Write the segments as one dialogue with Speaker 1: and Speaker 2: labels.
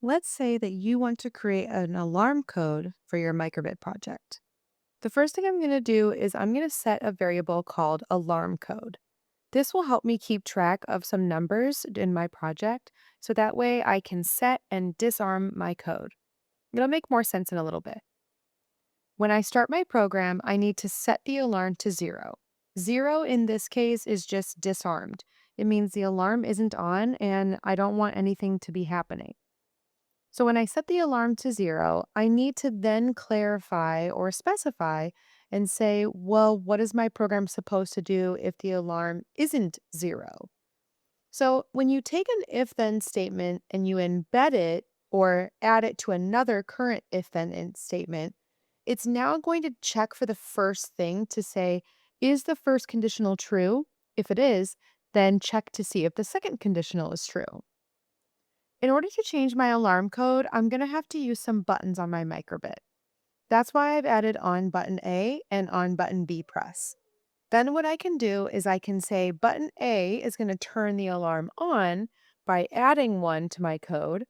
Speaker 1: Let's say that you want to create an alarm code for your microbit project. The first thing I'm going to do is I'm going to set a variable called alarm code. This will help me keep track of some numbers in my project so that way I can set and disarm my code. It'll make more sense in a little bit. When I start my program, I need to set the alarm to 0. 0 in this case is just disarmed. It means the alarm isn't on and I don't want anything to be happening. So when I set the alarm to 0, I need to then clarify or specify and say, well, what is my program supposed to do if the alarm isn't 0? So when you take an if then statement and you embed it or add it to another current if then statement, it's now going to check for the first thing to say, is the first conditional true? If it is, then check to see if the second conditional is true. In order to change my alarm code, I'm going to have to use some buttons on my microbit. That's why I've added on button A and on button B press. Then what I can do is I can say button A is going to turn the alarm on by adding 1 to my code,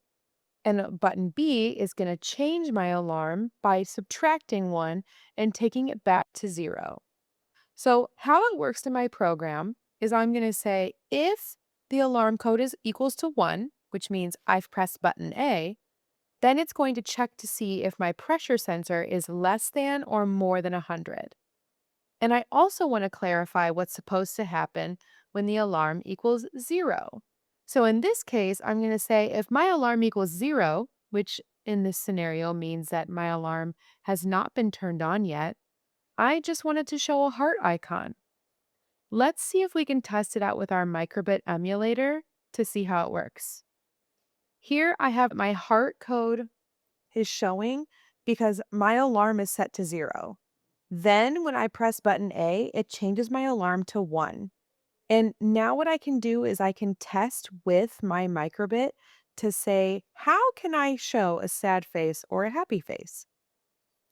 Speaker 1: and button B is going to change my alarm by subtracting 1 and taking it back to 0. So how it works in my program is I'm going to say if the alarm code is equals to 1, which means I've pressed button A, then it's going to check to see if my pressure sensor is less than or more than 100. And I also want to clarify what's supposed to happen when the alarm equals 0. So in this case, I'm going to say if my alarm equals 0, which in this scenario means that my alarm has not been turned on yet, I just wanted to show a heart icon. Let's see if we can test it out with our microbit emulator to see how it works. Here I have my heart code is showing because my alarm is set to 0. Then when I press button A, it changes my alarm to 1. And now what I can do is I can test with my microbit to say, how can I show a sad face or a happy face?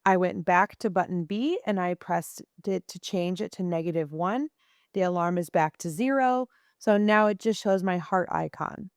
Speaker 1: I went back to button B and I pressed it to change it to -1. The alarm is back to 0. So now it just shows my heart icon.